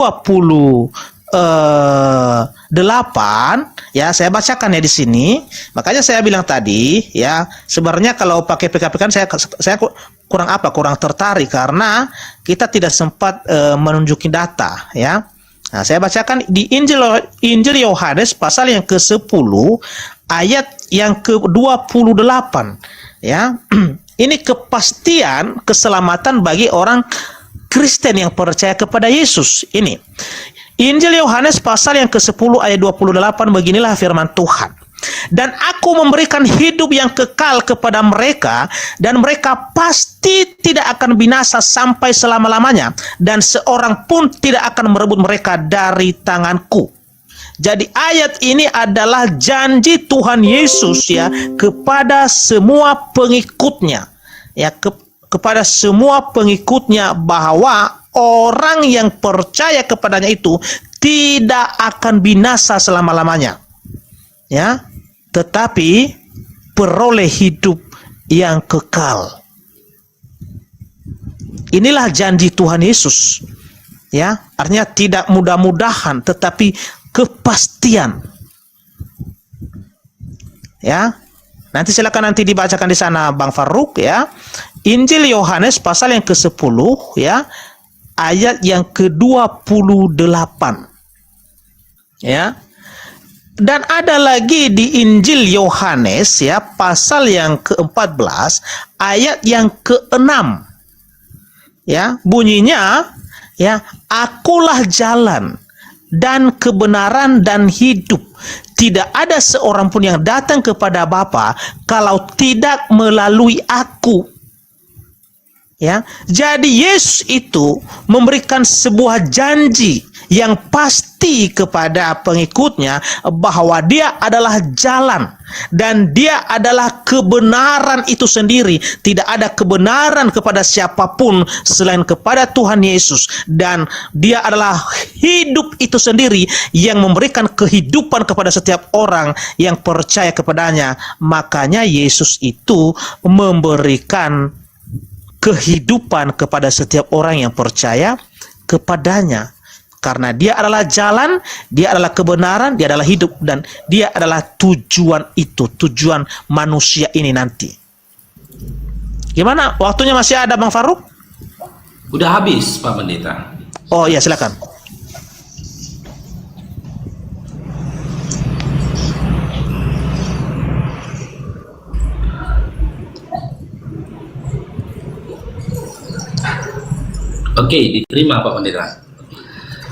28 ya, saya bacakan ya di sini. Makanya saya bilang tadi ya, sebenarnya kalau pakai PKP kan saya kurang tertarik karena kita tidak sempat menunjukin data ya. Nah, saya bacakan di Injil Yohanes pasal yang ke-10 ayat yang ke-28 ya. Ini kepastian keselamatan bagi orang Kristen yang percaya kepada Yesus. Ini Injil Yohanes pasal yang ke-10 ayat 28, beginilah firman Tuhan. Dan aku memberikan hidup yang kekal kepada mereka, dan mereka pasti tidak akan binasa sampai selama-lamanya, dan seorang pun tidak akan merebut mereka dari tanganku. Jadi ayat ini adalah janji Tuhan Yesus ya kepada semua pengikutnya. Ya, kepada semua pengikutnya, bahwa orang yang percaya kepadanya itu tidak akan binasa selama-lamanya. Ya, tetapi peroleh hidup yang kekal. Inilah janji Tuhan Yesus. Ya, artinya tidak mudah-mudahan tetapi kepastian. Ya. Nanti silakan nanti dibacakan di sana Bang Faruk ya. Injil Yohanes pasal yang ke-10 ya, ayat yang ke-28. Ya. Dan ada lagi di Injil Yohanes ya, pasal yang ke-14 ayat yang ke-6. Ya, bunyinya ya, akulah jalan dan kebenaran dan hidup. Tidak ada seorang pun yang datang kepada Bapa kalau tidak melalui aku. Ya, jadi Yesus itu memberikan sebuah janji yang pasti kepada pengikutnya bahwa dia adalah jalan dan dia adalah kebenaran itu sendiri. Tidak ada kebenaran kepada siapapun selain kepada Tuhan Yesus, dan dia adalah hidup itu sendiri yang memberikan kehidupan kepada setiap orang yang percaya kepadanya. Makanya Yesus itu memberikan kehidupan kepada setiap orang yang percaya kepadanya. Karena dia adalah jalan, dia adalah kebenaran, dia adalah hidup, dan dia adalah tujuan itu, tujuan manusia ini nanti. Gimana? Waktunya masih ada Bang Faruk? Udah habis Pak Pendeta. Oh iya, silakan. Oke, diterima Pak Pendeta.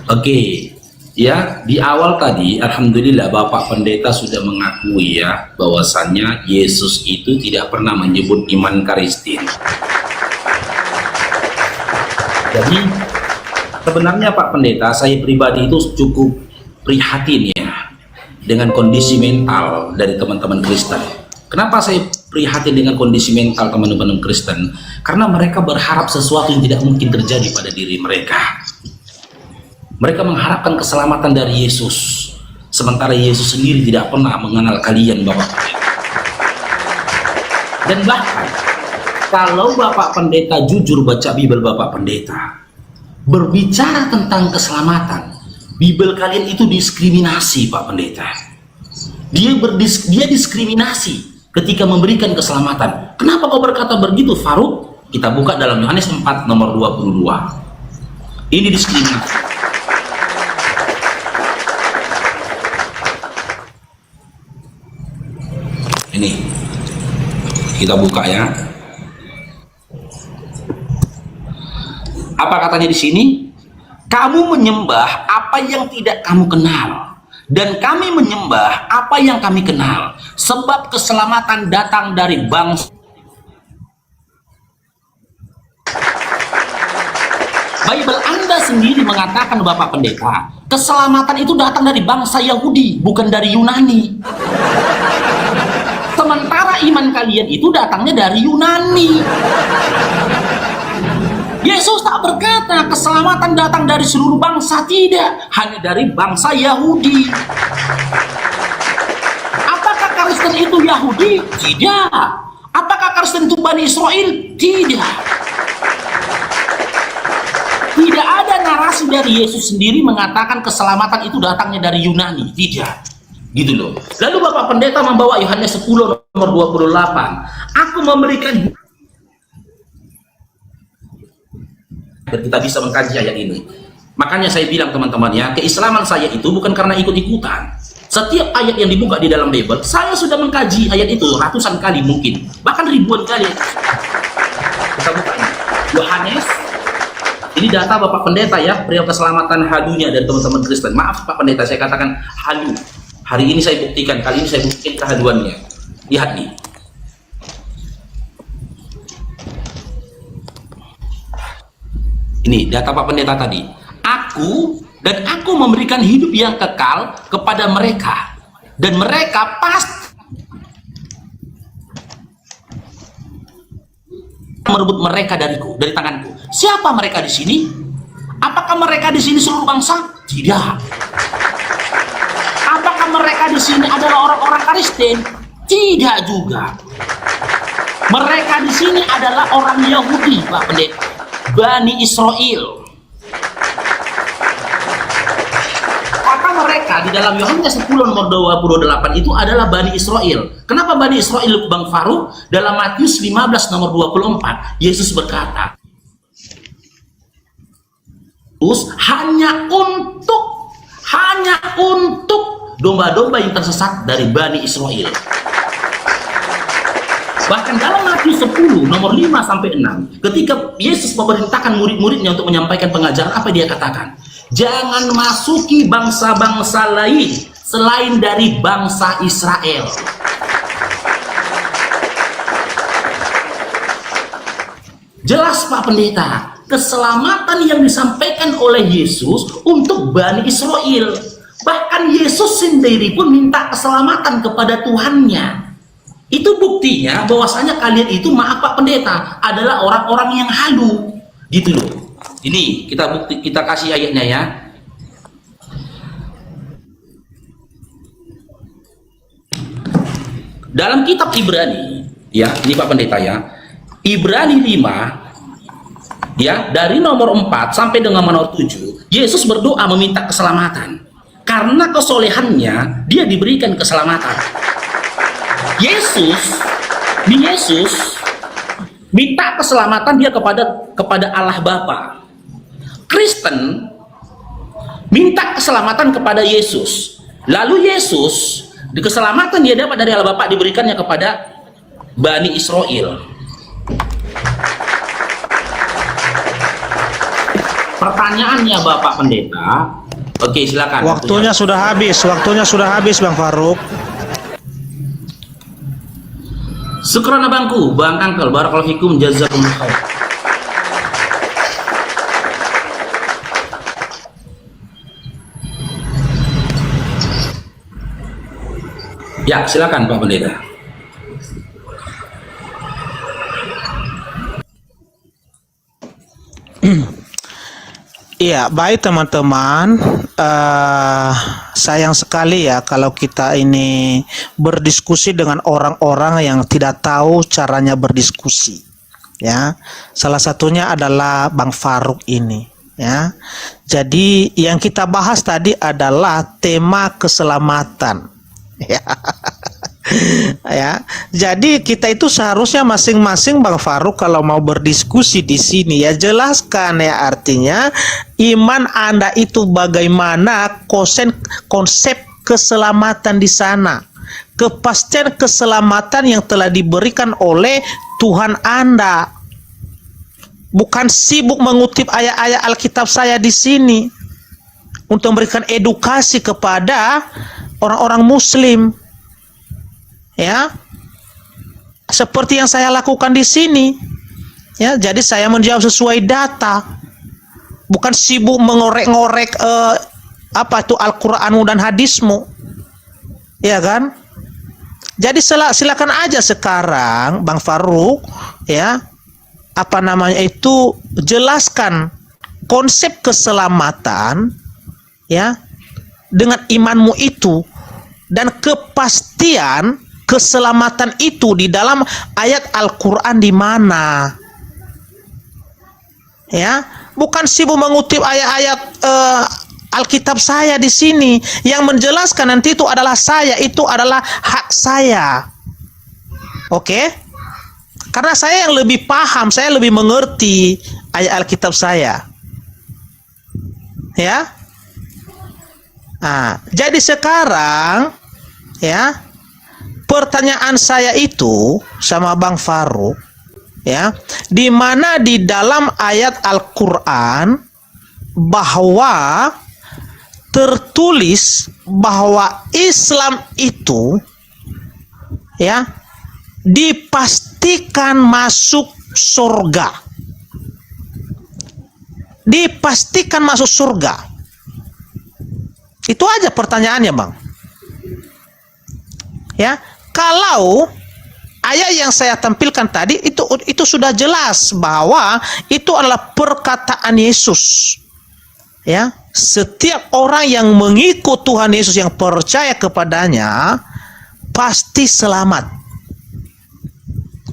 Oke, ya, di awal tadi alhamdulillah Bapak Pendeta sudah mengakui ya bahwasannya Yesus itu tidak pernah menyebut iman Kristen. Jadi sebenarnya Pak Pendeta, saya pribadi itu cukup prihatin ya dengan kondisi mental dari teman-teman Kristen. Kenapa saya prihatin dengan kondisi mental teman-teman Kristen? Karena mereka berharap sesuatu yang tidak mungkin terjadi pada diri mereka. Mereka mengharapkan keselamatan dari Yesus, sementara Yesus sendiri tidak pernah mengenal kalian, Bapak Pendeta. Dan bahkan kalau Bapak Pendeta jujur baca Bible Bapak Pendeta, berbicara tentang keselamatan, Bible kalian itu diskriminasi Pak Pendeta. Dia diskriminasi ketika memberikan keselamatan. Kenapa kau berkata begitu, Faruk? Kita buka dalam Yohanes 4 nomor 22. Ini diskriminasi. Ini kita buka ya. Apa katanya di sini? Kamu menyembah apa yang tidak kamu kenal, dan kami menyembah apa yang kami kenal, sebab keselamatan datang dari bangsa. Bible Anda sendiri mengatakan Bapak Pendeta, keselamatan itu datang dari bangsa Yahudi, bukan dari Yunani. Sementara iman kalian itu datangnya dari Yunani. Yesus tak berkata keselamatan datang dari seluruh bangsa, tidak, hanya dari bangsa Yahudi. Apakah Kristen itu Yahudi? Tidak. Apakah Kristen itu Bani Israel? Tidak. Tidak ada narasi dari Yesus sendiri mengatakan keselamatan itu datangnya dari Yunani, tidak. Gitu loh. Lalu Bapak Pendeta membawa Yohanes 10 nomor 28. Aku memberikan, kita bisa mengkaji ayat ini. Makanya saya bilang teman-teman ya, keislaman saya itu bukan karena ikut-ikutan. Setiap ayat yang dibuka di dalam Bible, saya sudah mengkaji ayat itu ratusan kali mungkin, bahkan ribuan kali. Kita buka ini. Yohanes, ini data Bapak Pendeta ya, perihal keselamatan halunya dari teman-teman Kristen. Maaf Pak Pendeta, saya katakan halu. Hari ini saya buktikan, kali ini saya buktikan kehaluannya. Lihat nih. Ini data Pak Pendeta tadi. Aku memberikan hidup yang kekal kepada mereka, dan mereka pasti merebut mereka dariku, dari tanganku. Siapa mereka di sini? Apakah mereka di sini seluruh bangsa? Tidak. Apakah mereka di sini adalah orang-orang Kristen? Tidak juga. Mereka di sini adalah orang Yahudi, Pak Pendeta, Bani Israel. Maka mereka di dalam Yohanes 10 nomor 28 itu adalah Bani Israel. Kenapa Bani Israel, Bang Faruk? Dalam Matius 15 nomor 24, Yesus berkata, hanya untuk domba-domba yang tersesat dari Bani Israel. Bahkan dalam Matius 10 nomor 5 sampai 6, ketika Yesus memerintahkan murid-muridnya untuk menyampaikan pengajaran, apa dia katakan? Jangan masuki bangsa-bangsa lain selain dari bangsa Israel. Jelas Pak Pendeta, keselamatan yang disampaikan oleh Yesus untuk Bani Israel. Bahkan Yesus sendiri pun minta keselamatan kepada Tuhannya. Itu buktinya bahwasanya kalian itu, maaf Pak Pendeta, adalah orang-orang yang halu. Gitu loh. Ini kita kasih ayatnya ya. Dalam kitab Ibrani, ya, ini Pak Pendeta ya. Ibrani 5 ya, dari nomor 4 sampai dengan nomor 7, Yesus berdoa meminta keselamatan. Karena kesolehannya dia diberikan keselamatan. Yesus minta keselamatan dia kepada Allah Bapa. Kristen minta keselamatan kepada Yesus. Lalu Yesus, di keselamatan dia dapat dari Allah Bapa diberikannya kepada Bani Israel. Pertanyaannya Bapak Pendeta, oke silakan. Waktunya sudah habis Bang Faruk. Syukran abangku, Bang Angkel, barakallahu fikum, jazakumullah khair. Ya, silakan Pak Pendeta. Iya, baik teman-teman. Sayang sekali ya kalau kita ini berdiskusi dengan orang-orang yang tidak tahu caranya berdiskusi. Ya, salah satunya adalah Bang Faruk ini. Ya, jadi yang kita bahas tadi adalah tema keselamatan. Ya. Ya, jadi kita itu seharusnya masing-masing Bang Faruk kalau mau berdiskusi di sini ya jelaskan ya, artinya iman Anda itu bagaimana, konsep keselamatan di sana, kepastian keselamatan yang telah diberikan oleh Tuhan Anda. Bukan sibuk mengutip ayat-ayat Alkitab saya di sini untuk memberikan edukasi kepada orang-orang Muslim. Ya, seperti yang saya lakukan di sini. Ya, jadi saya menjawab sesuai data, bukan sibuk mengorek-ngorek apa itu Al-Quranmu dan hadismu, ya kan? Jadi silakan aja sekarang Bang Faruk, ya, apa namanya itu, jelaskan konsep keselamatan, ya, dengan imanmu itu dan kepastian keselamatan itu di dalam ayat Al-Quran di mana? Ya, bukan sibuk mengutip ayat-ayat Alkitab saya di sini. Yang menjelaskan nanti itu adalah saya, itu adalah hak saya. Oke? Karena saya yang lebih paham, saya lebih mengerti ayat Alkitab saya. Ya. Nah, jadi sekarang ya, pertanyaan saya itu sama Bang Faruk, ya, di mana di dalam ayat Al-Qur'an bahwa tertulis bahwa Islam itu ya dipastikan masuk surga. Dipastikan masuk surga. Itu aja pertanyaannya, Bang. Ya, kalau ayat yang saya tampilkan tadi itu sudah jelas bahwa itu adalah perkataan Yesus. Ya, setiap orang yang mengikut Tuhan Yesus, yang percaya kepadanya pasti selamat.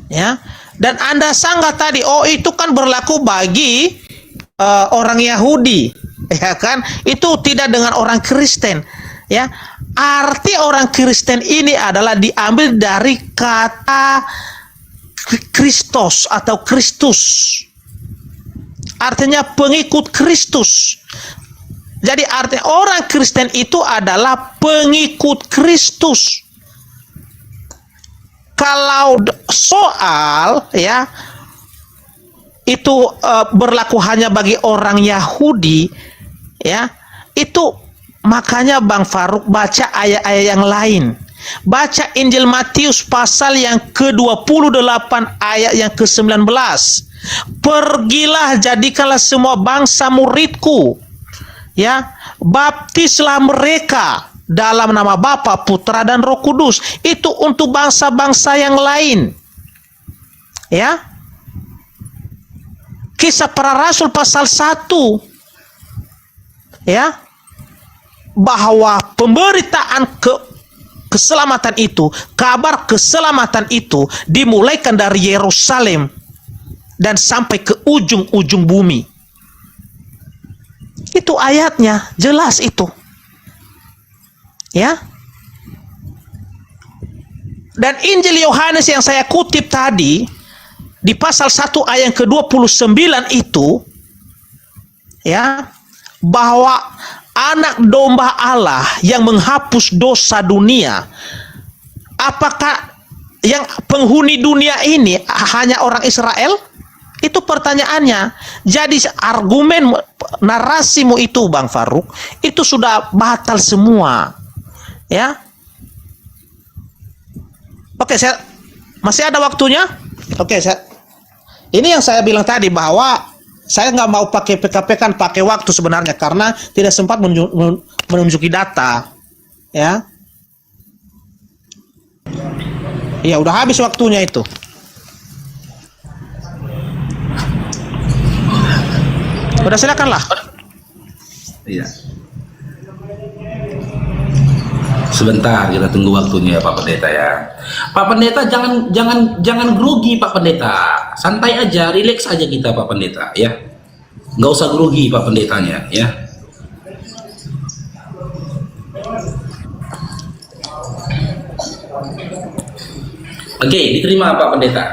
Ya, dan Anda sanggah tadi, oh itu kan berlaku bagi orang Yahudi, ya kan? Itu tidak dengan orang Kristen, ya. Arti orang Kristen ini adalah diambil dari kata Kristos atau Kristus. Artinya pengikut Kristus. Jadi arti orang Kristen itu adalah pengikut Kristus. Kalau soal ya itu berlaku hanya bagi orang Yahudi, ya, itu makanya Bang Faruk baca ayat-ayat yang lain. Baca Injil Matius pasal yang ke-28 ayat yang ke-19. Pergilah, jadikanlah semua bangsa muridku, ya, baptislah mereka dalam nama Bapa, Putra dan Roh Kudus. Itu untuk bangsa-bangsa yang lain, ya. Kisah Para Rasul pasal 1, ya, bahwa pemberitaan keselamatan itu, kabar keselamatan itu dimulaikan dari Yerusalem dan sampai ke ujung-ujung bumi. Itu ayatnya jelas itu, ya. Dan Injil Yohanes yang saya kutip tadi di pasal 1 ayat yang ke-29 itu, ya, bahwa anak domba Allah yang menghapus dosa dunia. Apakah yang penghuni dunia ini hanya orang Israel? Itu pertanyaannya. Jadi argumen narasimu itu, Bang Faruk, itu sudah batal semua, ya. Oke, saya masih ada waktunya. Oke, ini yang saya bilang tadi bahwa saya nggak mau pakai PKP, kan pakai waktu sebenarnya karena tidak sempat menunjuki data, ya. Ya udah habis waktunya itu. Udah, silakanlah. Iya. Sebentar, kita tunggu waktunya Pak Pendeta ya. Pak Pendeta jangan grogi Pak Pendeta. Santai aja, rileks aja kita Pak Pendeta ya. Nggak usah grogi Pak Pendetanya ya. Oke, diterima Pak Pendeta.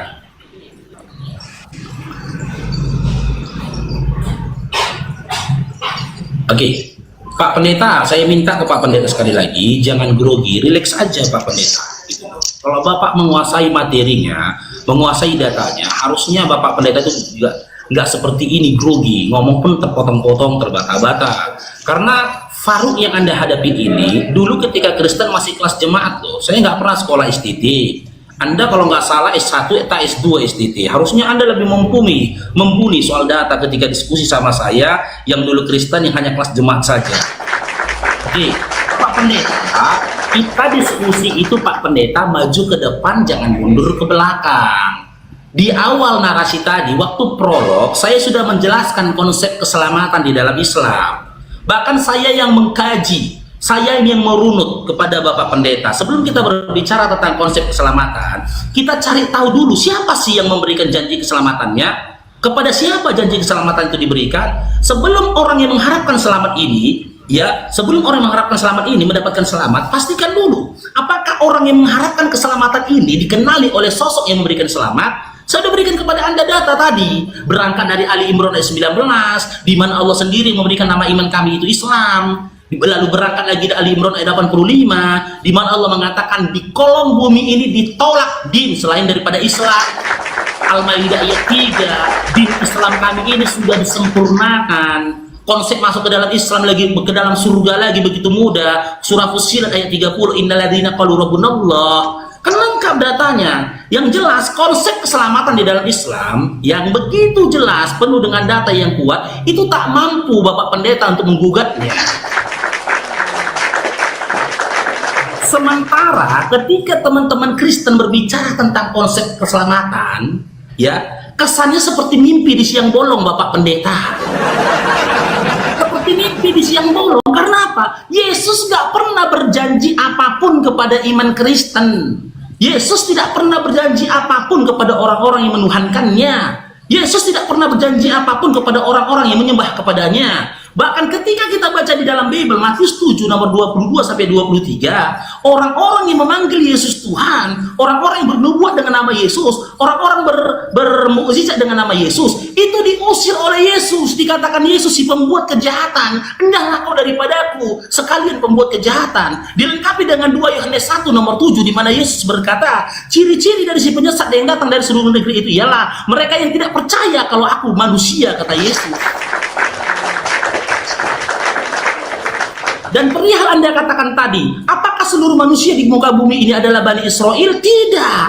Oke. Pak Pendeta, saya minta ke Pak Pendeta sekali lagi, jangan grogi, rileks aja Pak Pendeta. Gitu. Kalau Bapak menguasai materinya, menguasai datanya, harusnya Bapak Pendeta itu juga nggak seperti ini, grogi, ngomong pun terpotong-potong, terbata-bata. Karena Faruk yang Anda hadapi ini, dulu ketika Kristen masih kelas jemaat loh, saya nggak pernah sekolah STT. Anda kalau nggak salah S1 atau S2 STT, harusnya Anda lebih mumpuni soal data ketika diskusi sama saya yang dulu Kristen yang hanya kelas jemaat saja. Oke, Pak Pendeta, kita diskusi itu Pak Pendeta maju ke depan, jangan mundur ke belakang. Di awal narasi tadi, waktu prolog, saya sudah menjelaskan konsep keselamatan di dalam Islam. Bahkan saya yang mengkaji, saya yang merunut kepada Bapak Pendeta. Sebelum kita berbicara tentang konsep keselamatan, kita cari tahu dulu siapa sih yang memberikan janji keselamatannya. Kepada siapa janji keselamatan itu diberikan? Sebelum orang yang mengharapkan selamat ini, ya, sebelum orang yang mengharapkan selamat ini mendapatkan selamat, pastikan dulu apakah orang yang mengharapkan keselamatan ini dikenali oleh sosok yang memberikan selamat. Saya sudah berikan kepada Anda data tadi, berangkat dari Ali Imran ayat 19, di mana Allah sendiri memberikan nama iman kami itu Islam. Lalu berangkat lagi dari Ali Imran ayat 85, di mana Allah mengatakan di kolong bumi ini ditolak din selain daripada Islam. Al-Maidah ayat 3, din Islam kami ini sudah disempurnakan. Konsep masuk ke dalam Islam lagi, ke dalam surga lagi begitu mudah. Surah Fussilat ayat 30, innalladzina qalu rabbunallah. Kan lengkap datanya. Yang jelas konsep keselamatan di dalam Islam yang begitu jelas, penuh dengan data yang kuat, itu tak mampu Bapak Pendeta untuk menggugatnya. Sementara ketika teman-teman Kristen berbicara tentang konsep keselamatan, ya, kesannya seperti mimpi di siang bolong Bapak Pendeta. Seperti mimpi di siang bolong. Karena apa? Yesus gak pernah berjanji apapun kepada iman Kristen. Yesus tidak pernah berjanji apapun kepada orang-orang yang menuhankannya. Yesus tidak pernah berjanji apapun kepada orang-orang yang menyembah kepadanya. Bahkan ketika kita baca di dalam Bible, Matius 7 nomor 22-23, orang-orang yang memanggil Yesus Tuhan, orang-orang yang bernubuat dengan nama Yesus, orang-orang bermukjizat dengan nama Yesus, itu diusir oleh Yesus. Dikatakan Yesus si pembuat kejahatan, endahlah kau daripadaku, sekalian pembuat kejahatan. Dilengkapi dengan 2 Yohanes 1 nomor 7, di mana Yesus berkata, ciri-ciri dari si penyesat yang datang dari seluruh negeri itu ialah mereka yang tidak percaya kalau aku manusia, kata Yesus. Dan perihal Anda katakan tadi, apakah seluruh manusia di muka bumi ini adalah Bani Israel? Tidak.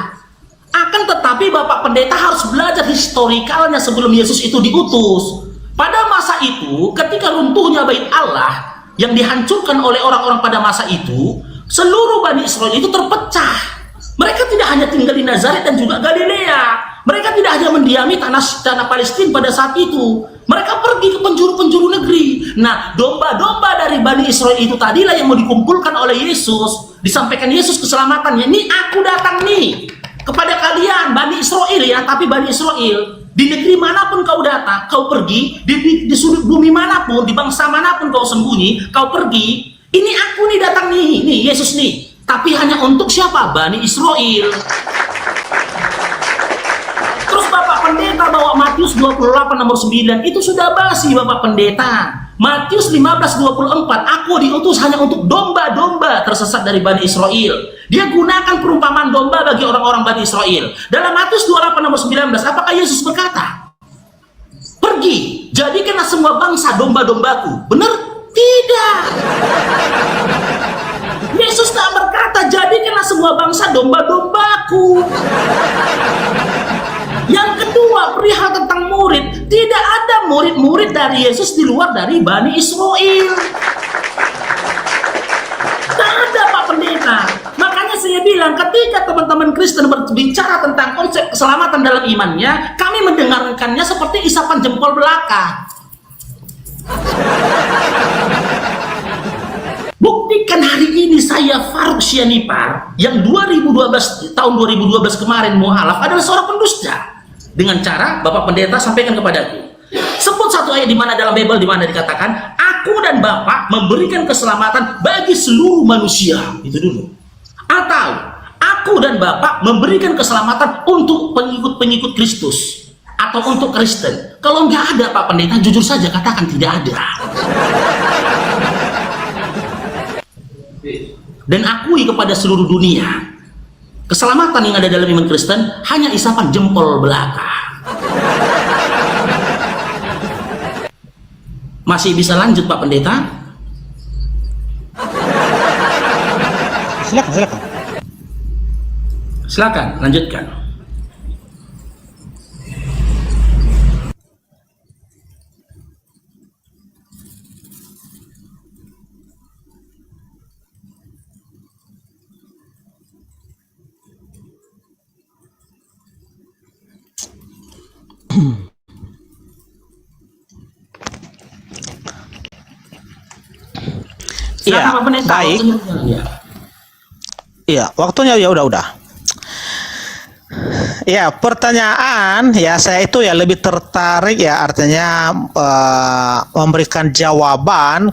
Akan tetapi Bapak Pendeta harus belajar historikalnya sebelum Yesus itu diutus. Pada masa itu, ketika runtuhnya Bait Allah yang dihancurkan oleh orang-orang pada masa itu, seluruh Bani Israel itu terpecah. Mereka tidak hanya tinggal di Nazaret dan juga Galilea. Mereka tidak hanya mendiami tanah Palestina pada saat itu. Mereka pergi ke penjuru-penjuru negeri. Nah, domba-domba dari Bani Israel itu tadilah yang mau dikumpulkan oleh Yesus. Disampaikan Yesus keselamatannya. Nih aku datang nih kepada kalian Bani Israel ya. Tapi Bani Israel, di negeri manapun kau datang, kau pergi, di sudut bumi manapun, di bangsa manapun kau sembunyi, kau pergi. Ini aku nih datang nih Yesus nih. Tapi hanya untuk siapa? Bani Israel. Terus Bapak Pendeta bawa Matius 28 nomor 9, itu sudah basi Bapak Pendeta. Matius 15:24, aku diutus hanya untuk domba-domba tersesat dari Bani Israel. Dia gunakan perumpamaan domba bagi orang-orang Bani Israel. Dalam Matius 28 nomor 19, apakah Yesus berkata, pergi, jadikanlah semua bangsa domba-dombaku? Benar? Tidak. Yesus tak berkata, jadikanlah semua bangsa domba-dombaku. Yang kedua, perihal tentang murid, tidak ada murid-murid dari Yesus di luar dari Bani Israel. Tidak ada Pak Pendeta. Makanya saya bilang, ketika teman-teman Kristen berbicara tentang konsep keselamatan dalam imannya, kami mendengarkannya seperti isapan jempol belaka. Buktikan hari ini saya Faruk Sianipar yang tahun 2012 kemarin mualaf adalah seorang pendusta. Dengan cara Bapak Pendeta sampaikan kepadaku. Sebut satu ayat di mana dalam Bible di mana dikatakan, aku dan Bapak memberikan keselamatan bagi seluruh manusia. Itu dulu. Atau aku dan Bapak memberikan keselamatan untuk pengikut-pengikut Kristus atau untuk Kristen. Kalau nggak ada Pak Pendeta, jujur saja katakan tidak ada. Dan akui kepada seluruh dunia, keselamatan yang ada dalam iman Kristen hanya isapan jempol belaka. Masih bisa lanjut Pak Pendeta? Silakan. Silakan, lanjutkan. Iya, baik. Iya, waktunya ya udah. Ya, pertanyaan ya saya itu ya lebih tertarik ya artinya memberikan jawaban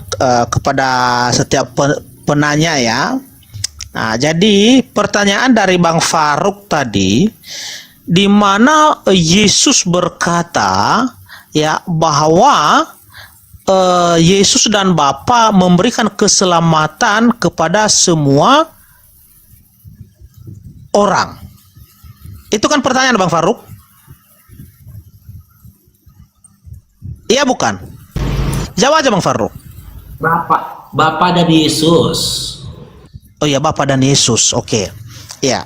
kepada setiap penanya ya. Nah, jadi pertanyaan dari Bang Faruk tadi, di mana Yesus berkata ya bahwa Yesus dan Bapa memberikan keselamatan kepada semua orang. Itu kan pertanyaan Bang Faruk? Iya bukan? Jawab aja Bang Faruk. Bapak dan Yesus. Oh ya, Bapa dan Yesus. Oke. Ya.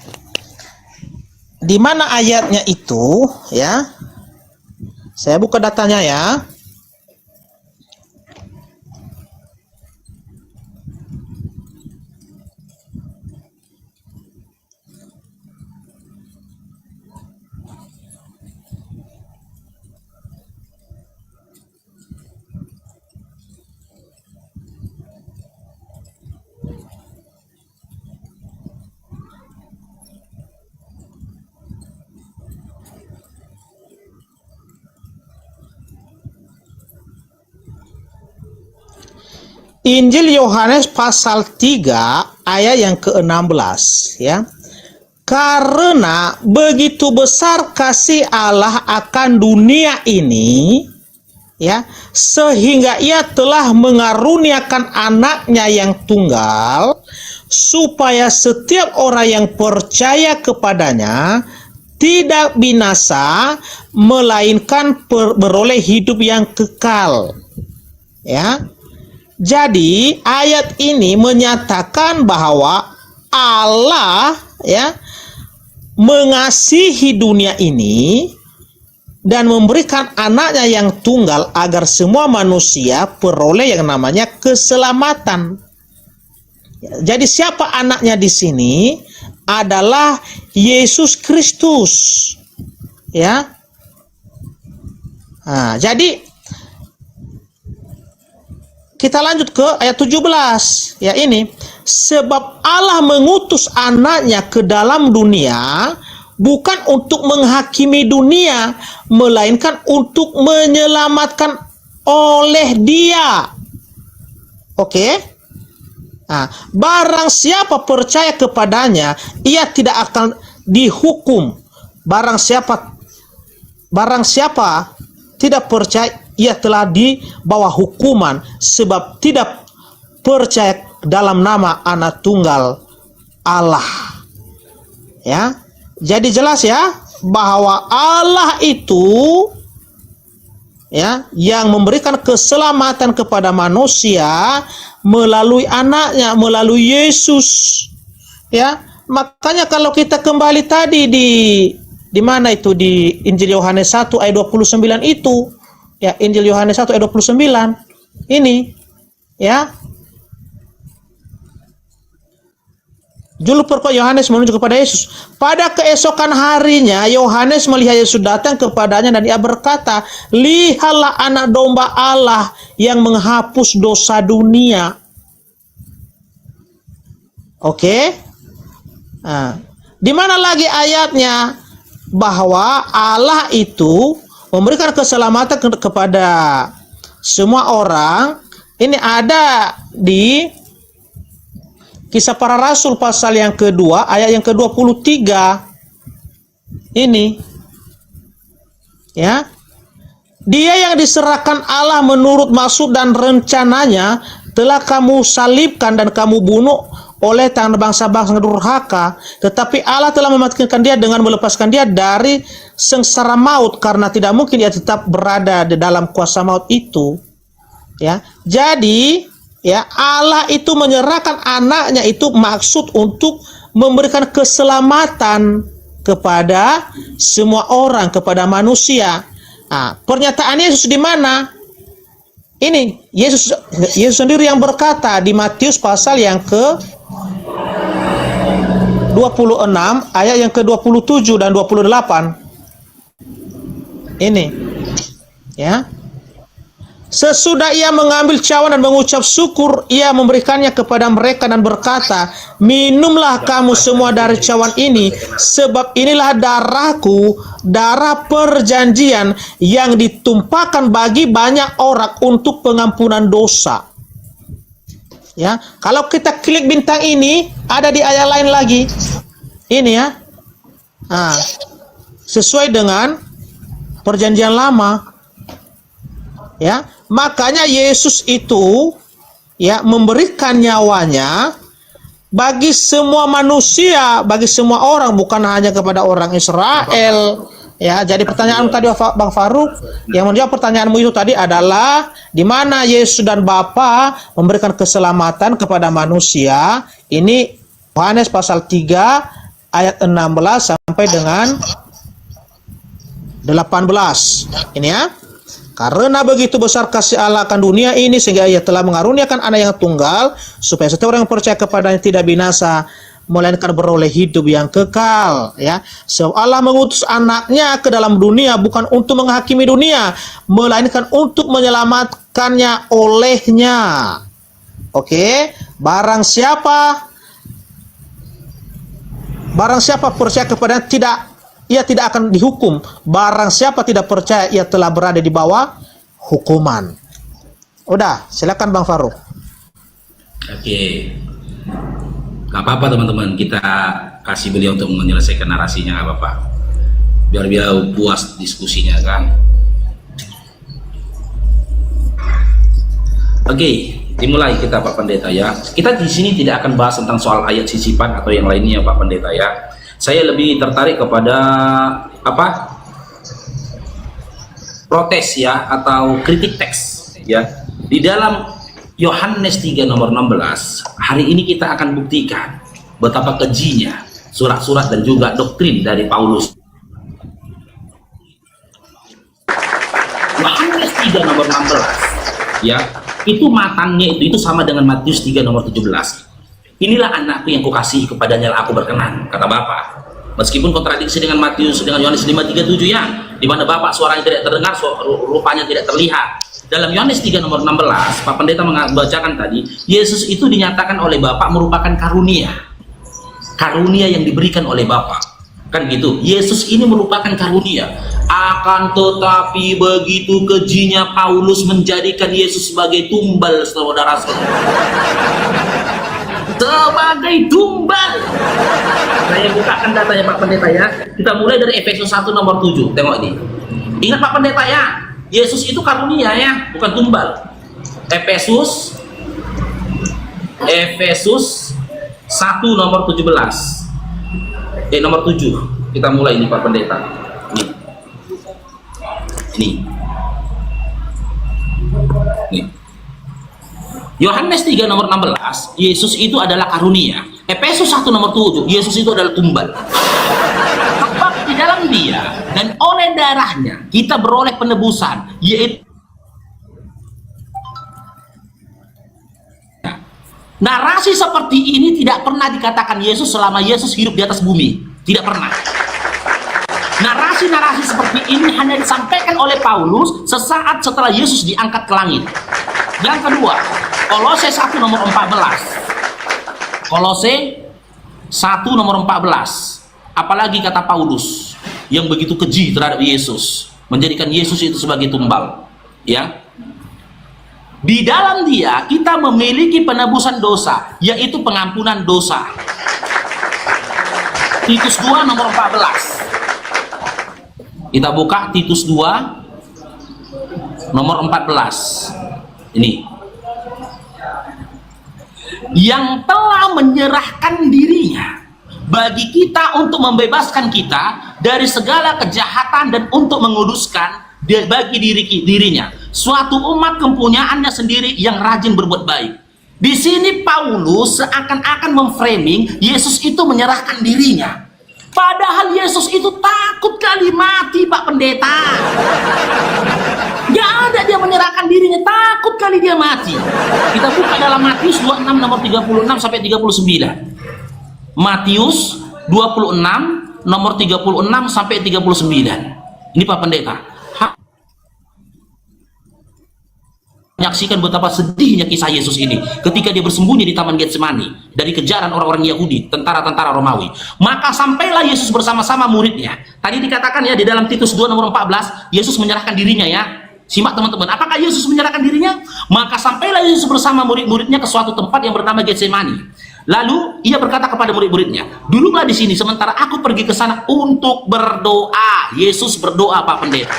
Di mana ayatnya itu ya? Saya buka datanya ya. Injil Yohanes pasal 3 ayat yang ke-16 ya. Karena begitu besar kasih Allah akan dunia ini ya, sehingga ia telah mengaruniakan anaknya yang tunggal supaya setiap orang yang percaya kepadanya tidak binasa melainkan beroleh hidup yang kekal. Ya. Jadi ayat ini menyatakan bahwa Allah ya mengasihi dunia ini dan memberikan anaknya yang tunggal agar semua manusia peroleh yang namanya keselamatan. Jadi siapa anaknya di sini? Adalah Yesus Kristus. Ya. Nah, jadi kita lanjut ke ayat 17. Ya ini, sebab Allah mengutus anaknya ke dalam dunia bukan untuk menghakimi dunia, melainkan untuk menyelamatkan oleh Dia. Oke? Nah, barang siapa percaya kepadanya, ia tidak akan dihukum. Barang siapa tidak percaya, ia telah di bawah hukuman sebab tidak percaya dalam nama anak tunggal Allah. Ya. Jadi jelas ya bahwa Allah itu ya yang memberikan keselamatan kepada manusia melalui anaknya, melalui Yesus. Ya. Makanya kalau kita kembali tadi di mana itu di Injil Yohanes 1 ayat 29 itu. Ya, Injil Yohanes 1 ayat 29 ini ya, julu perkara Yohanes menuju kepada Yesus. Pada keesokan harinya Yohanes melihat Yesus datang kepadanya dan ia berkata, lihatlah anak domba Allah yang menghapus dosa dunia. Oke. Nah, di mana lagi ayatnya bahwa Allah itu memberikan keselamatan kepada semua orang? Ini ada di Kisah Para Rasul pasal yang kedua ayat yang ke-23. Ini ya, Dia yang diserahkan Allah menurut maksud dan rencananya telah kamu salibkan dan kamu bunuh oleh tangan bangsa-bangsa durhaka, tetapi Allah telah mematikan dia dengan melepaskan dia dari sengsara maut, karena tidak mungkin dia tetap berada di dalam kuasa maut itu. Ya, jadi ya Allah itu menyerahkan anaknya itu maksud untuk memberikan keselamatan kepada semua orang, kepada manusia. Nah, pernyataan Yesus di mana? Ini Yesus sendiri yang berkata di Matius pasal yang ke 26 ayat yang ke-27 dan 28. Ini ya. Sesudah ia mengambil cawan dan mengucap syukur, ia memberikannya kepada mereka dan berkata, minumlah kamu semua dari cawan ini, sebab inilah darahku, darah perjanjian yang ditumpahkan bagi banyak orang untuk pengampunan dosa. Ya, kalau kita klik bintang ini, ada di ayat lain lagi. Ini ya. Nah, sesuai dengan perjanjian lama. Ya, makanya Yesus itu ya memberikan nyawanya bagi semua manusia, bagi semua orang, bukan hanya kepada orang Israel. Ya, jadi pertanyaan tadi Bang Faruk, yang menjawab pertanyaanmu itu tadi adalah di mana Yesus dan Bapa memberikan keselamatan kepada manusia. Ini Yohanes pasal 3 ayat 16 sampai dengan 18. Ini ya. Karena begitu besar kasih Allah akan dunia ini sehingga ia telah mengaruniakan anak yang tunggal supaya setiap orang yang percaya kepadanya tidak binasa melainkan beroleh hidup yang kekal. Ya, sebab Allah mengutus anaknya ke dalam dunia bukan untuk menghakimi dunia, melainkan untuk menyelamatkannya olehnya. Oke, barang siapa percaya kepadanya ia tidak akan dihukum. Barang siapa tidak percaya, ia telah berada di bawah hukuman. Udah, silakan Bang Faruk. Oke, nggak apa-apa teman-teman, kita kasih beliau untuk menyelesaikan narasinya, nggak apa-apa. Biar beliau puas diskusinya kan. Oke, dimulai kita Pak Pendeta ya. Kita di sini tidak akan bahas tentang soal ayat sisipan atau yang lainnya Pak Pendeta ya. Saya lebih tertarik kepada protes ya atau kritik teks ya. Di dalam Yohanes 3 nomor 16, hari ini kita akan buktikan betapa kejinya surat-surat dan juga doktrin dari Paulus. Yohanes 3 nomor 16 ya, itu matangnya itu sama dengan Matius 3 nomor 17. Inilah anakku yang kukasihi, kepadanya aku berkenan, kata Bapa. Meskipun kontradiksi dengan Matius, dengan Yohanes 5:37 ya, di mana Bapa suaranya tidak terdengar, rupanya tidak terlihat. Dalam Yohanes 3 nomor 16, Pak Pendeta membacakan tadi, Yesus itu dinyatakan oleh Bapa merupakan karunia. Karunia yang diberikan oleh Bapa. Kan gitu. Yesus ini merupakan karunia. Akan tetapi begitu kejinya Paulus menjadikan Yesus sebagai tumbal, saudara-saudara. Sebagai tumbal. Saya bukakan datanya Pak Pendeta ya. Kita mulai dari Efesus 1 nomor 7. Tengok ini. Ingat Pak Pendeta ya, Yesus itu karunia ya, bukan tumbal. Efesus 1 nomor 17. Nomor 7. Kita mulai ini Pak Pendeta. Ini. Yohanes 3 nomor 16, Yesus itu adalah karunia. Efesus 1 nomor 7, Yesus itu adalah tumbal. Sebab di dalam dia dan oleh darahnya kita beroleh penebusan, yaitu narasi seperti ini tidak pernah dikatakan Yesus selama Yesus hidup di atas bumi. Tidak pernah. Narasi-narasi seperti ini hanya disampaikan oleh Paulus sesaat setelah Yesus diangkat ke langit. Yang kedua, Kolose 1 nomor 14. Kolose 1 nomor 14. Apalagi kata Paulus yang begitu keji terhadap Yesus, menjadikan Yesus itu sebagai tumbal. Ya. Di dalam dia kita memiliki penebusan dosa, yaitu pengampunan dosa. Titus 2 nomor 14. Kita buka Titus 2 nomor 14. Ini. Yang telah menyerahkan dirinya bagi kita untuk membebaskan kita dari segala kejahatan dan untuk menguduskan bagi dirinya suatu umat kepunyaannya sendiri yang rajin berbuat baik. Di sini Paulus seakan-akan memframing Yesus itu menyerahkan dirinya. Padahal Yesus itu takut kali mati, Pak Pendeta. Gak ada dia menyerahkan dirinya, takut kali dia mati. Kita buka dalam Matius 26 nomor 36 sampai 39. Matius 26 nomor 36 sampai 39. Ini Pak Pendeta. menyaksikan betapa sedihnya kisah Yesus ini ketika dia bersembunyi di Taman Getsemani dari kejaran orang-orang Yahudi, tentara-tentara Romawi. Maka sampailah Yesus bersama-sama muridnya. Tadi dikatakan ya di dalam Titus 2 nomor 14, Yesus menyerahkan dirinya ya. Simak teman-teman, apakah Yesus menyerahkan dirinya? Maka sampailah Yesus bersama murid-muridnya ke suatu tempat yang bernama Getsemani. Lalu ia berkata kepada murid-muridnya, duduklah di sini sementara aku pergi ke sana untuk berdoa. Yesus berdoa, Pak Pendeta.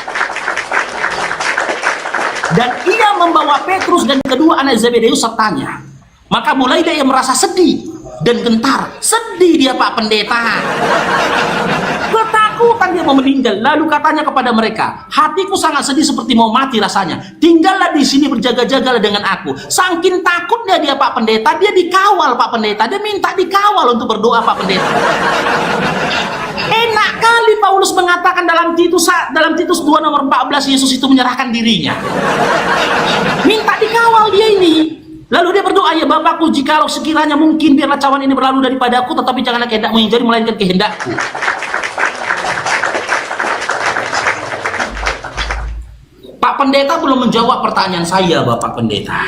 Dan ia membawa Petrus dan kedua anak Zebedeus sertanya. Maka mulai dia merasa sedih dan gentar. Sedih dia, Pak Pendeta. Ketakutan dia mau meninggal. Lalu katanya kepada mereka, hatiku sangat sedih seperti mau mati rasanya. Tinggallah di sini berjaga-jagalah dengan aku. Saking takutnya dia, Pak Pendeta, dia dikawal, Pak Pendeta. Dia minta dikawal untuk berdoa, Pak Pendeta. Enak kali Paulus mengatakan dalam Titus 2 nomor 14 Yesus itu menyerahkan dirinya. Minta dikawal dia ini. Lalu dia berdoa, ya Bapakku, jikalau sekiranya mungkin biarlah cawan ini berlalu daripadaku, tetapi janganlah kehendakmu yang jadi melainkan kehendakku. Pak Pendeta belum menjawab pertanyaan saya, Bapak Pendeta.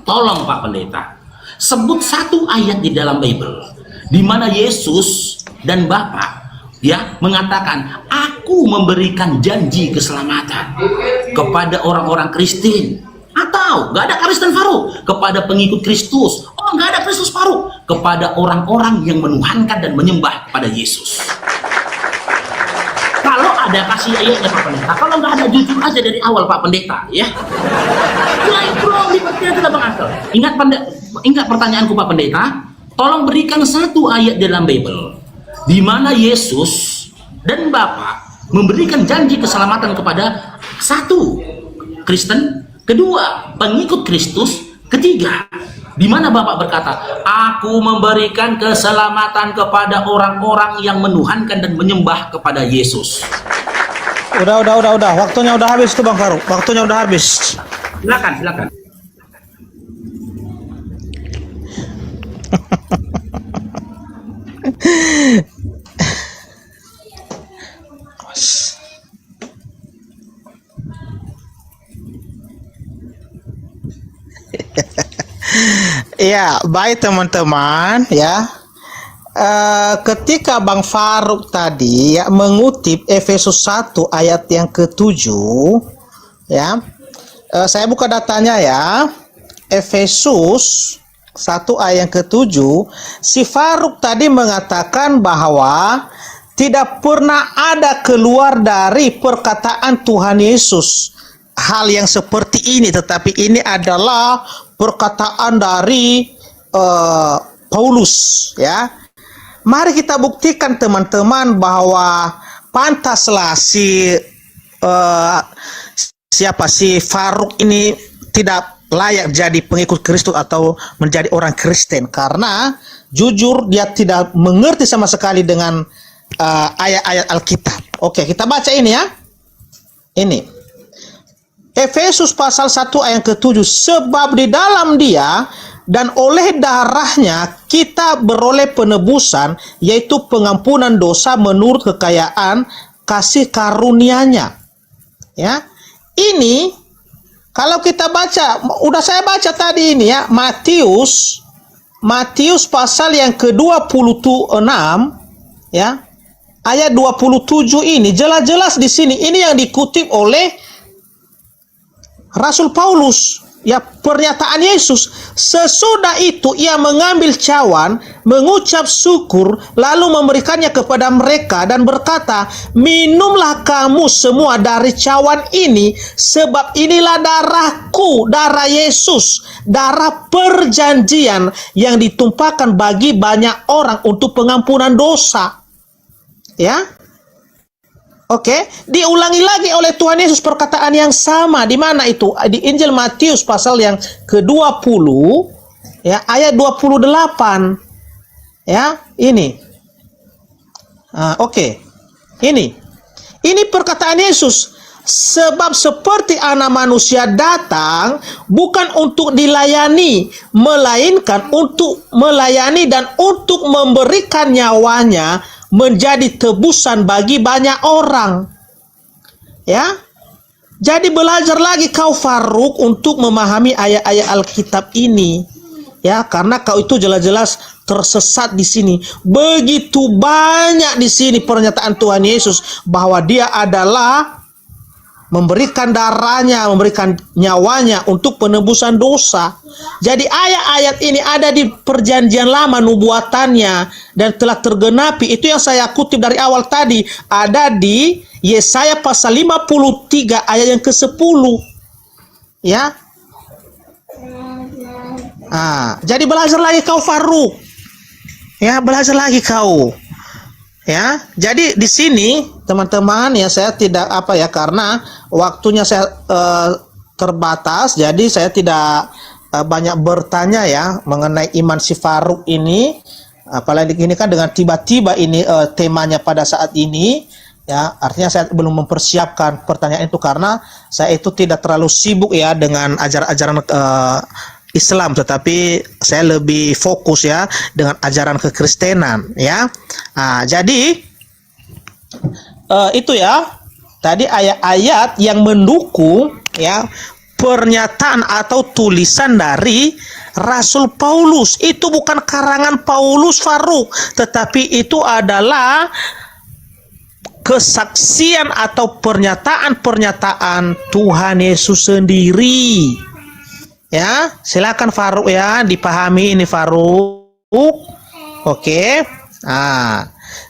Tolong Pak Pendeta, sebut satu ayat di dalam Bible di mana Yesus dan Bapa ya mengatakan, aku memberikan janji keselamatan kepada orang-orang Kristen. Atau nggak ada Kristen Faru kepada pengikut Kristus. Oh, nggak ada Kristus Faru kepada orang-orang yang menuhankan dan menyembah kepada Yesus. Kalau ada kasih ayatnya Pak Pendeta, kalau nggak ada jujur aja dari awal Pak Pendeta ya. Belum tidak Bang Akal. Ingat pertanyaanku Pak Pendeta, tolong berikan satu ayat dalam Bible di mana Yesus dan Bapa memberikan janji keselamatan kepada satu Kristen, kedua pengikut Kristus, ketiga di mana Bapak berkata, aku memberikan keselamatan kepada orang-orang yang menuhankan dan menyembah kepada Yesus. Udah. Waktunya udah habis tuh Bang Faru. Waktunya udah habis. Silakan. Ya, baik teman-teman ya. Ketika Bang Faruk tadi ya mengutip Efesus 1 ayat yang ke-7 ya. Saya buka datanya ya. Efesus 1 ayat yang ke-7, si Faruk tadi mengatakan bahwa tidak pernah ada keluar dari perkataan Tuhan Yesus hal yang seperti ini, tetapi ini adalah perkataan dari Paulus ya. Mari kita buktikan teman-teman bahwa pantaslah si Faruk ini tidak layak jadi pengikut Kristus atau menjadi orang Kristen, karena jujur dia tidak mengerti sama sekali dengan ayat-ayat Alkitab. Oke, kita baca ini ya. Ini Efesus pasal 1 ayat ke-7, sebab di dalam dia dan oleh darahnya kita beroleh penebusan, yaitu pengampunan dosa menurut kekayaan kasih karunia-Nya. Ya. Ini kalau kita baca, udah saya baca tadi ini ya, Matius pasal yang ke-26 ya. Ayat 27 ini jelas-jelas di sini ini yang dikutip oleh Rasul Paulus. Ya, pernyataan Yesus. Sesudah itu ia mengambil cawan, mengucap syukur, lalu memberikannya kepada mereka dan berkata, minumlah kamu semua dari cawan ini, sebab inilah darahku, darah Yesus, darah perjanjian yang ditumpahkan bagi banyak orang untuk pengampunan dosa. Ya. Oke, diulangi lagi oleh Tuhan Yesus perkataan yang sama. Di mana itu? Di Injil Matius pasal yang ke-20 ya, ayat 28. Ya, ini. Oke. Ini perkataan Yesus. Sebab seperti Anak Manusia datang bukan untuk dilayani, melainkan untuk melayani dan untuk memberikan nyawanya menjadi tebusan bagi banyak orang. Ya. Jadi belajar lagi kau Faruk untuk memahami ayat-ayat Alkitab ini. Ya, karena kau itu jelas-jelas tersesat di sini. Begitu banyak di sini pernyataan Tuhan Yesus bahwa Dia adalah memberikan darahnya, memberikan nyawanya untuk penebusan dosa. Jadi ayat-ayat ini ada di perjanjian lama nubuatannya dan telah tergenapi. Itu yang saya kutip dari awal tadi. Ada di Yesaya pasal 53 ayat yang ke-10. Ya. Jadi belajar lagi kau Faruk. Ya, belajar lagi kau. Ya, jadi di sini teman-teman ya saya tidak karena waktunya saya terbatas, jadi saya tidak banyak bertanya ya mengenai iman si Faruk ini. Apalagi ini kan dengan tiba-tiba ini temanya pada saat ini. Ya, artinya saya belum mempersiapkan pertanyaan itu karena saya itu tidak terlalu sibuk ya dengan ajaran-ajaran Islam, tetapi saya lebih fokus ya dengan ajaran kekristenan ya. Jadi itu ya tadi ayat-ayat yang mendukung ya pernyataan atau tulisan dari Rasul Paulus. Itu bukan karangan Paulus Faruk, tetapi itu adalah kesaksian atau pernyataan-pernyataan Tuhan Yesus sendiri. Ya, silakan Faruk ya, dipahami ini Faruk. Oke.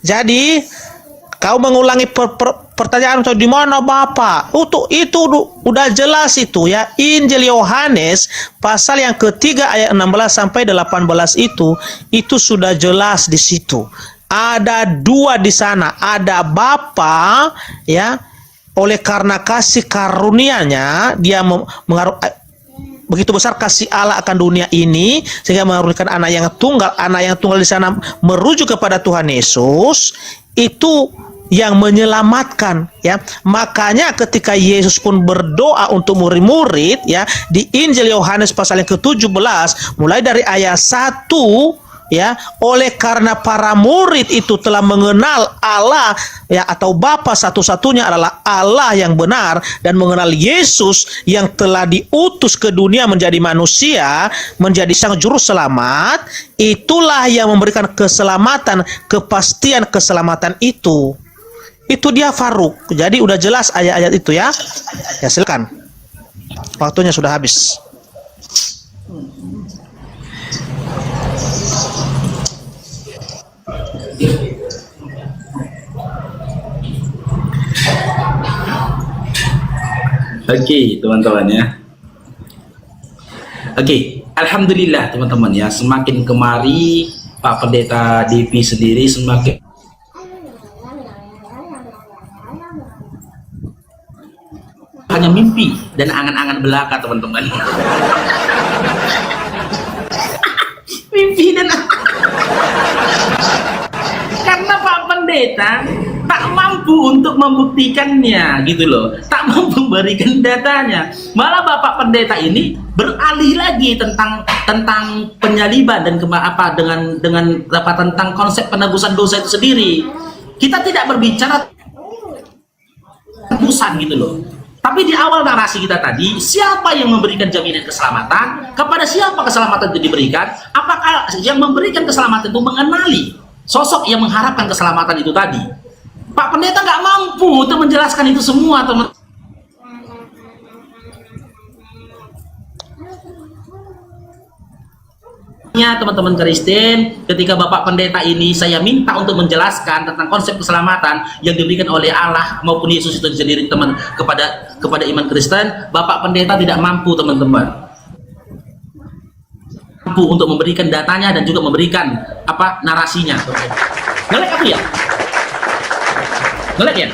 Jadi kau mengulangi pertanyaan di mana Bapak? Itu udah jelas itu ya. Injil Yohanes pasal yang ketiga ayat 16 sampai 18 itu sudah jelas di situ. Ada dua di sana, ada Bapa ya, oleh karena kasih karunia-Nya Dia begitu besar kasih Allah akan dunia ini sehingga menurunkan anak yang tunggal. Anak yang tunggal di sana merujuk kepada Tuhan Yesus, itu yang menyelamatkan ya. Makanya ketika Yesus pun berdoa untuk murid-murid ya di Injil Yohanes pasal yang ke-17 mulai dari ayat 1 ya, oleh karena para murid itu telah mengenal Allah ya, atau Bapa satu-satunya adalah Allah yang benar, dan mengenal Yesus yang telah diutus ke dunia menjadi manusia, menjadi sang juru selamat. Itulah yang memberikan keselamatan, kepastian keselamatan itu dia Faruk. Jadi udah jelas ayat-ayat itu ya. Ya silakan, waktunya sudah habis. Oke, teman-teman ya. Oke, alhamdulillah teman-teman ya, semakin kemari Pak Pendeta Devi sendiri semakin hanya mimpi dan angan-angan belaka teman-teman. Mimpi dan karena Pak Pendeta tak mampu untuk membuktikannya gitu loh, tak mampu memberikan datanya. Malah Bapak Pendeta ini beralih lagi tentang penyaliban dan tentang konsep penebusan dosa itu sendiri. Kita tidak berbicara tebusan gitu loh. Tapi di awal narasi kita tadi, siapa yang memberikan jaminan keselamatan? Kepada siapa keselamatan itu diberikan? Apakah yang memberikan keselamatan itu mengenali sosok yang mengharapkan keselamatan itu tadi? Pak Pendeta nggak mampu untuk menjelaskan itu semua, teman. Teman-teman Kristen, ketika Bapak Pendeta ini saya minta untuk menjelaskan tentang konsep keselamatan yang diberikan oleh Allah maupun Yesus itu sendiri teman kepada iman Kristen, Bapak Pendeta tidak mampu teman-teman, mampu untuk memberikan datanya dan juga memberikan narasinya. Ngelek apa ya? Ngelek ya?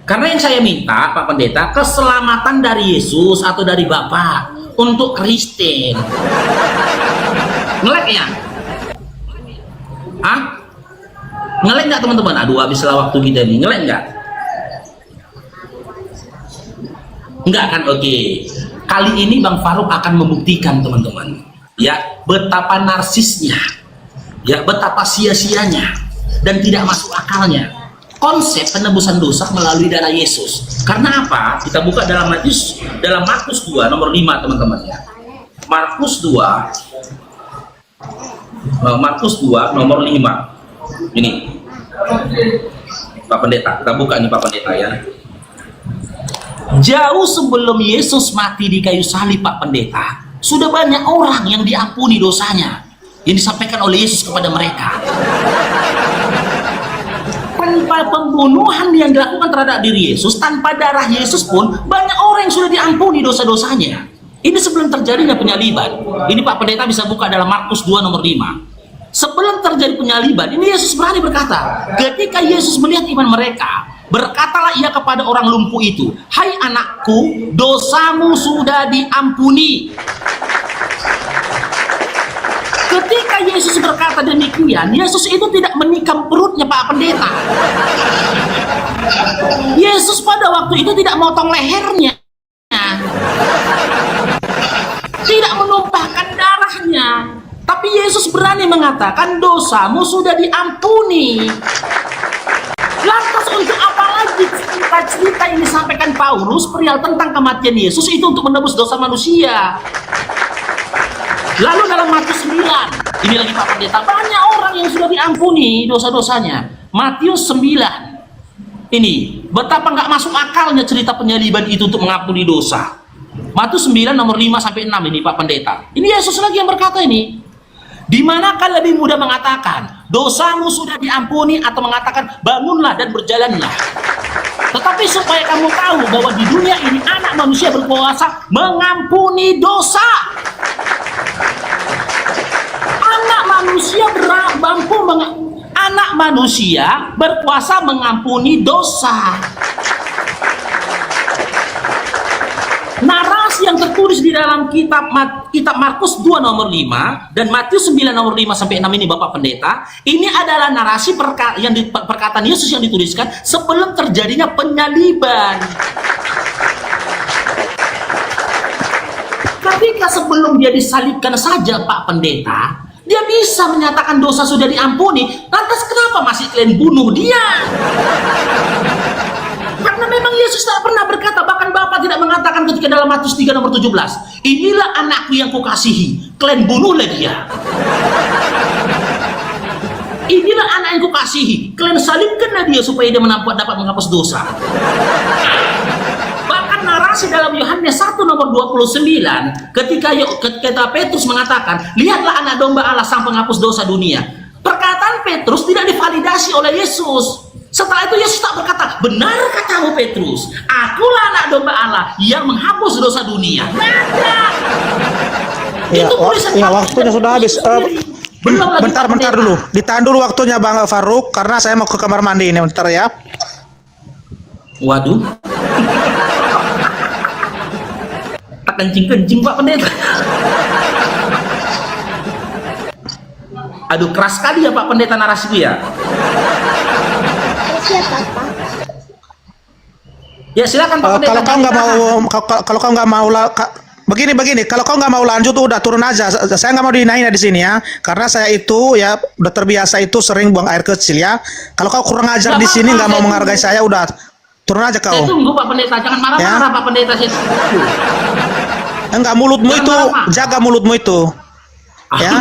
Karena yang saya minta Pak Pendeta keselamatan dari Yesus atau dari Bapak untuk Kristen. Ngelek ya? Ngelek nggak teman-teman? Aduh, habislah waktu kita nih. Ngelek nggak? Nggak kan? Oke. Kali ini Bang Faruk akan membuktikan teman-teman, ya, betapa narsisnya, ya, betapa sia-sianya dan tidak masuk akalnya konsep penebusan dosa melalui darah Yesus. Karena apa? Kita buka dalam Markus 2 nomor 5 teman-teman ya. Markus 2 nomor 5. Ini Pak Pendeta, kita buka nih Pak Pendeta ya. Jauh sebelum Yesus mati di kayu salib Pak Pendeta, sudah banyak orang yang diampuni dosanya yang disampaikan oleh Yesus kepada mereka. Tanpa pembunuhan yang dilakukan terhadap diri Yesus, tanpa darah Yesus pun banyak orang yang sudah diampuni dosa-dosanya. Ini sebelum terjadinya penyaliban. Ini Pak Pendeta bisa buka dalam Markus 2 nomor 5. Sebelum terjadi penyaliban, ini Yesus berani berkata, ketika Yesus melihat iman mereka, berkatalah ia kepada orang lumpuh itu, "Hai anakku, dosamu sudah diampuni." Ketika Yesus berkata demikian, Yesus itu tidak menikam perutnya Pak Pendeta. Yesus pada waktu itu tidak motong lehernya, tidak menumpahkan darahnya. Tapi Yesus berani mengatakan dosamu sudah diampuni. Lantas untuk apa lagi cerita ini disampaikan Paulus perihal tentang kematian Yesus itu untuk menebus dosa manusia. Lalu dalam Matius 9, ini lagi Pak Pendeta, banyak orang yang sudah diampuni dosa-dosanya. Matius 9, ini betapa nggak masuk akalnya cerita penyaliban itu untuk mengampuni dosa. Matius 9 nomor 5 sampai 6 ini Pak Pendeta. Ini Yesus lagi yang berkata ini. Di manakah lebih mudah mengatakan dosamu sudah diampuni atau mengatakan bangunlah dan berjalanlah? Tetapi supaya kamu tahu bahwa di dunia ini anak manusia berkuasa mengampuni dosa. Anak manusia berkuasa mengampuni dosa. Narasi yang tertulis di dalam kitab Markus 2 nomor 5 dan Matius 9 nomor 5 sampai 6 ini Bapak Pendeta, ini adalah narasi perkataan Yesus yang dituliskan sebelum terjadinya penyaliban. Ketika sebelum dia disalibkan saja Pak Pendeta, dia bisa menyatakan dosa sudah diampuni. Lantas kenapa masih kalian bunuh dia? Karena memang Yesus tak pernah berkata, bahkan Bapa tidak mengatakan ketika dalam Matius 3 nomor 17, inilah anakku yang kukasihi, kalian bunuhlah dia. Inilah anak yang kukasihi, kalian salibkanlah dia supaya dia dapat menghapus dosa. Bahkan narasi dalam Yohanes 1 nomor 29, ketika Petrus mengatakan, lihatlah anak domba Allah sang penghapus dosa dunia. Perkataan Petrus tidak divalidasi oleh Yesus. Setelah itu Yesus tak berkata, benar katamu Petrus, akulah anak domba Allah yang menghapus dosa dunia. Ya, Itu ya waktunya sudah habis. Bentar dulu. Ditahan dulu waktunya Bang Faruk, karena saya mau ke kamar mandi ini bentar ya. Waduh. Tak kencing-kencing Pak Pendeta. Aduh, keras sekali ya Pak Pendeta narasi itu ya. Ya silakan Pak Pendeta. Kalau kau nggak mau begini, kalau kau nggak mau lanjut udah turun aja. Saya nggak mau dinahin di sini ya, karena saya itu ya udah terbiasa itu sering buang air kecil ya. Kalau kau kurang ajar di sini nggak mau menghargai saya, udah turun aja kau. Saya tunggu Pak Pendeta, jangan marah-marah Pak Pendeta. Enggak, mulutmu jangan itu marah. Jaga mulutmu itu ya.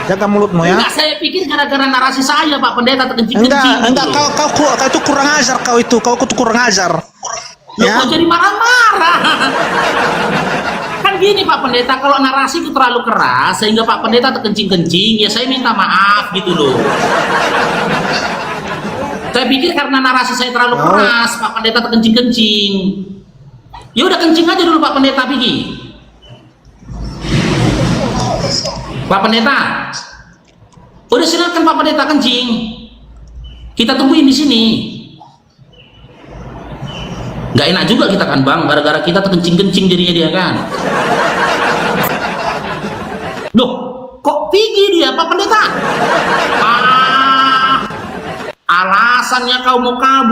Jaga mulutmu ya. Enggak, saya pikir gara-gara narasi saya Pak Pendeta terkencing-kencing. Enggak, kau itu kurang ajar, kau itu kurang ajar. Loh, Ya. kok jadi marah-marah? Kan gini Pak Pendeta, kalau narasi itu terlalu keras sehingga Pak Pendeta terkencing-kencing, ya saya minta maaf gitu loh. Saya pikir karena narasi saya terlalu keras, Pak Pendeta terkencing-kencing. Ya udah kencing aja dulu Pak Pendeta pergi. Pak Pendeta, udah silakan Pak Pendeta kencing. Kita tungguin di sini. Gak enak juga kita kan Bang, gara-gara kita terkencing-kencing jadinya dia kan. Loh, kok pergi dia Pak Pendeta? Alasannya kau mau kabur.